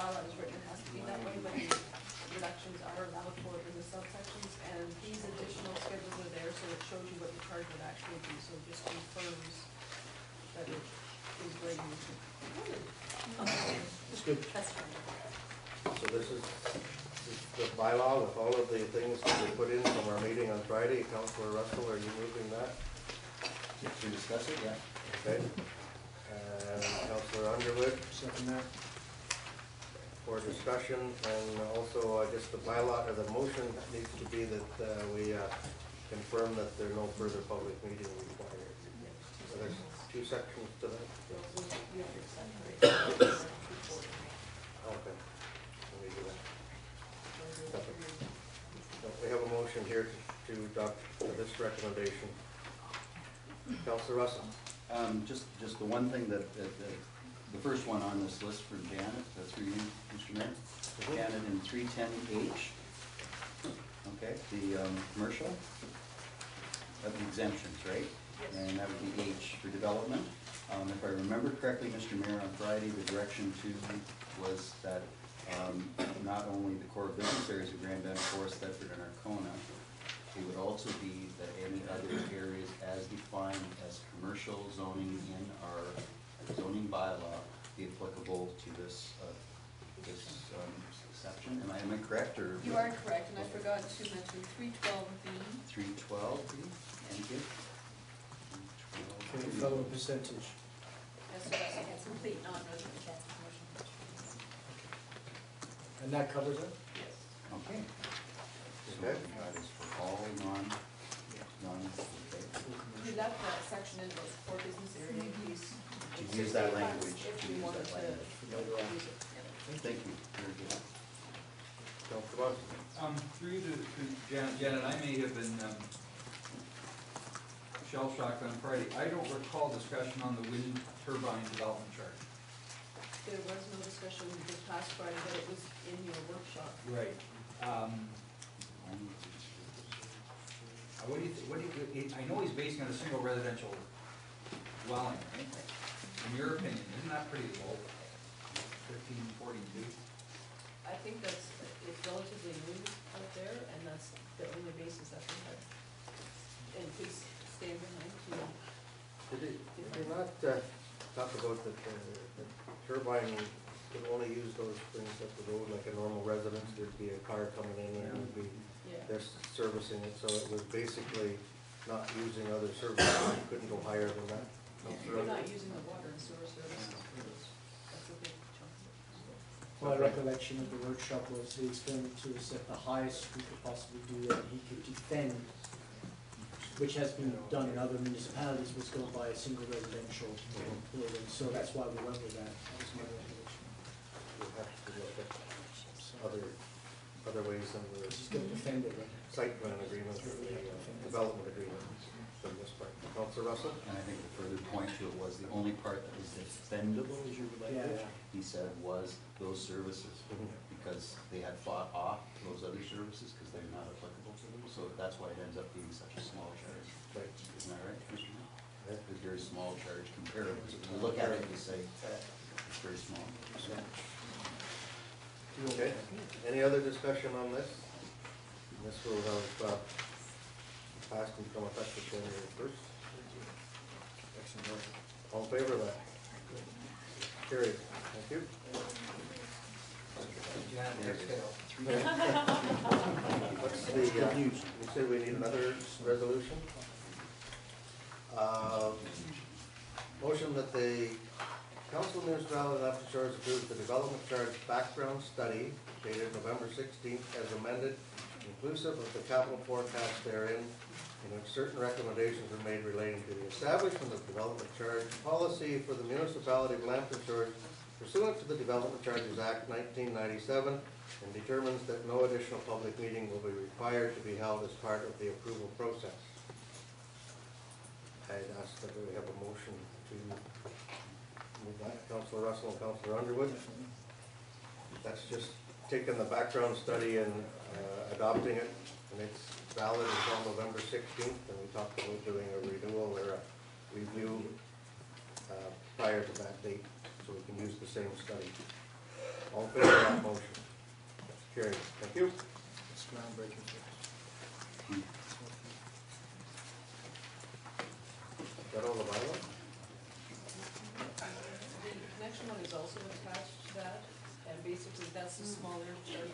bylaw is written, it has to be that way, but the reductions are allowed for in the subsections, and these additional schedules are there, so it shows you what the charge would actually be, so it just confirms that it is where you should. It's good. That's fine. So this is the bylaw with all of the things that we put in from our meeting on Friday. Councillor Russell, are you moving that? To discuss it, yeah. Okay. And Councillor Underwood Second that. for discussion, and also I guess the bylaw or the motion needs to be that we confirm that there are no further public meeting required. So there's two sections to that. Okay. Let me do that. We have a motion here to adopt this recommendation. Councillor Russell. Just the one thing that the first one on this list for Janet, that's for you, Mr. Mayor. Janet in 310H, okay, the commercial, of the exemptions, right? And that would be H for development. If I remember correctly, Mr. Mayor, on Friday, the direction was that not only the core business areas of Grand Bend, Forest, Thetford, and Arcona, it would also be that any other areas as defined as commercial zoning in our zoning bylaw be applicable to this section. Am I correct, or? You are correct, and I forgot to mention 312B. 312B, thank you. Okay, fellow percentage. Yes, so that's complete non-residential commercial. And that covers it? Yes. Okay. So Okay. that is for all okay. We left that section in those core business area in case. To use that language. If we wanted to use it. Thank you, very good. Councillor Russell. Through you to Janet, I may have been shell-shocked on Friday. I don't recall discussion on the wind turbine development charge. There was no discussion this past Friday, but it was in your workshop. Right. What do you, I know he's basing on a single residential dwelling, right? In your opinion, isn't that pretty low? 1342? I think it's relatively new out there, and that's the only basis that we have. And please stand behind to. Did they not talk about that the turbine could only use those things up the road like a normal residence? There'd be a car coming in and it would be, they're servicing it, so it was basically not using other services. You couldn't go higher than that. We're not using the water and sewer services. That's a big chunk. My recollection of the workshop was he explained to us that the highest we could possibly do that he could defend, which has been done in other municipalities, was go by a single residential building, so that's why we went with that. That was my recollection. We'll have to look at other ways than the He's going to defend it, right? site plan agreement or the development agreement for this part. Councillor Russell? And I think the further point to it was the only part that was defendable, as you would like it, he said, was those services. Because they had fought off those other services because they're not applicable to them. So that's why it ends up being such a small charge. Right. Isn't that right, Commissioner? It's a very small charge comparatively. So when you look at it, you say, it's very small. Okay. Any other discussion on this? This will have passed and become effective January 1st. All in favor of that? Carried. Thank you. Janet, exhale. What's the, you said we need another resolution? Motion that the Council of Municipalities of After Shores approves the development charge background study dated November 16th as amended, inclusive of the capital forecast therein, in which certain recommendations are made relating to the establishment of development charge policy for the municipality of Lambton Shores pursuant to the Development Charges Act 1997, and determines that no additional public meeting will be required to be held as part of the approval process. I'd ask that we have a motion to move that. Councillor Russell and Councillor Underwood. That's just taking the background study and adopting it, and it's valid until November 16th, and we talked about doing a renewal or a review prior to that date, so we can use the same study. All in favor of that motion? That's carried. Thank you. It's groundbreaking. Is that all the bylaw? The connection one is also attached to that, and basically that's the smaller chart.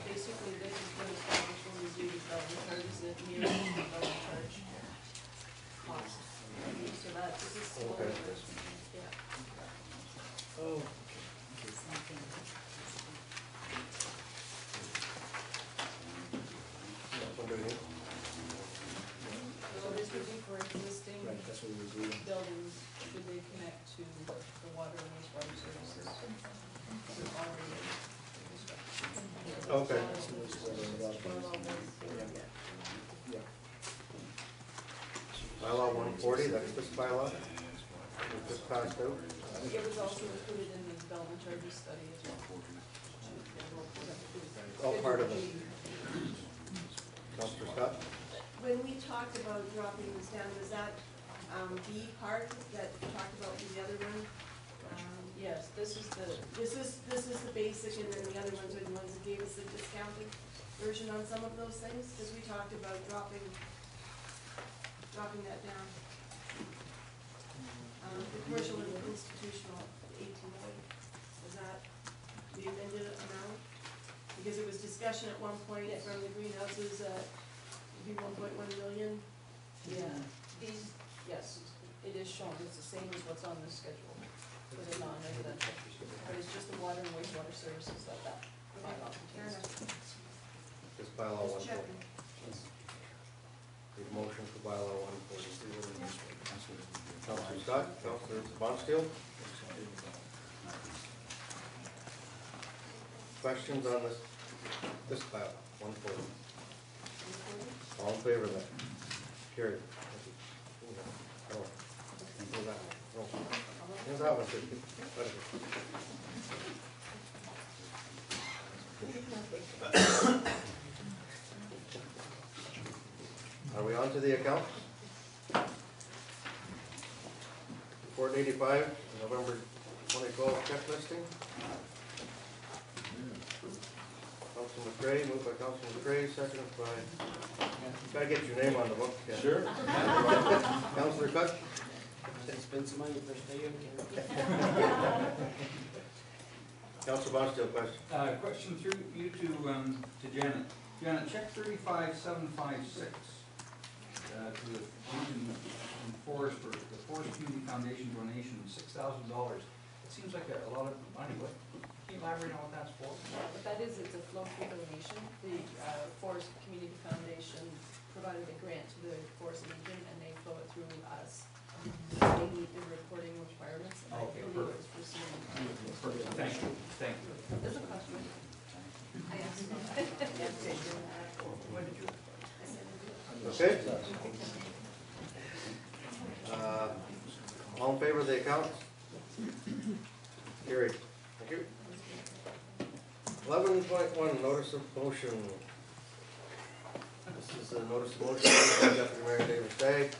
Basically, this is what establish when we do development charges, it mirrors the development charge cost. So that, this is smaller. Okay. Yeah. Oh. Somebody here? So this would be for existing Right, that's what we were doing. buildings, should they connect to the water and wastewater services? They're already constructed. Okay. Yeah. Bylaw 140, that's this bylaw? We just passed out. It was also included in the development charges study as well. All part of it. Councillor Scott? When we talked about dropping this down, was that B part that we talked about with the other one? Yes, this is the, This is the basic, and then the other ones are the ones that gave us the discounted version on some of those things, because we talked about dropping that down. The commercial and institutional 18 was that the amended amount? Because it was discussion at one point Yes. from the greenhouses, it'd be 1.1 million. yeah, these, yes, it is shown, it's the same as what's on the schedule for the non-residential. But it's just the water and wastewater services that bylaw Fair contains. enough. This bylaw Just 140. checking. Need a motion for bylaw 140. Councillor Scott, Councillor Bonsteele. Questions on this bylaw 140? All in favor of that? Carried. Oh, here's that. Oh, here's that one, too. Are we on to the accounts? Report 85, November 2012 check listing. Councilor McCray, moved by Councilor McCray, seconded by, gotta get your name on the book. Ken. Sure. Councilor Cook? Spend some money first day. Councilor Bonsteele, question. Question through you to Janet. Janet, check 35756 to the Region and Forest for the Forest Community Foundation donation, $6,000. It seems like a lot of money. What? Can you elaborate on what that's for? What that is, it's a flow-through donation. The Forest Community Foundation provided a grant to the Forest Legion, and they flow it through us. They meet the reporting requirements, and I Okay, believe it's for some. Thank you, thank you. There's a question. I asked. When did you? Okay. All in favor of the accounts? Carried. Thank you. 11.1, notice of motion. This is a notice of motion by Deputy Mayor David Stagg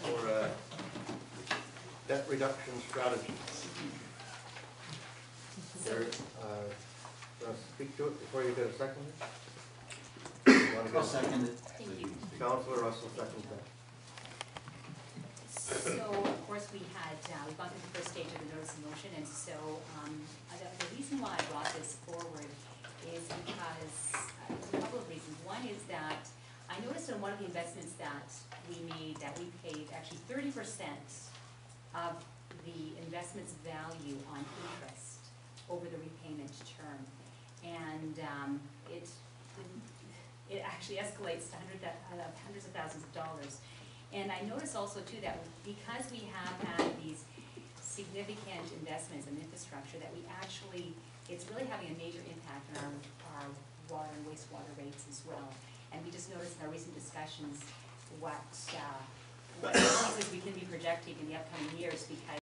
for debt reduction strategy. There, want to speak to it before you get a second? You wanna go? I'll second it. Thank you. Councilor Russell, second that. So, of course, we've gone through the first stage of the notice of motion, and so, the reason why I brought this forward is because, a couple of reasons. One is that I noticed in one of the investments that we made, that we paid actually 30% of the investment's value on interest over the repayment term. And, it actually escalates to hundreds of thousands of dollars. And I notice also too that because we have had these significant investments in infrastructure, that we actually, it's really having a major impact on our water and wastewater rates as well. And we just noticed in our recent discussions what increases we can be projecting in the upcoming years, because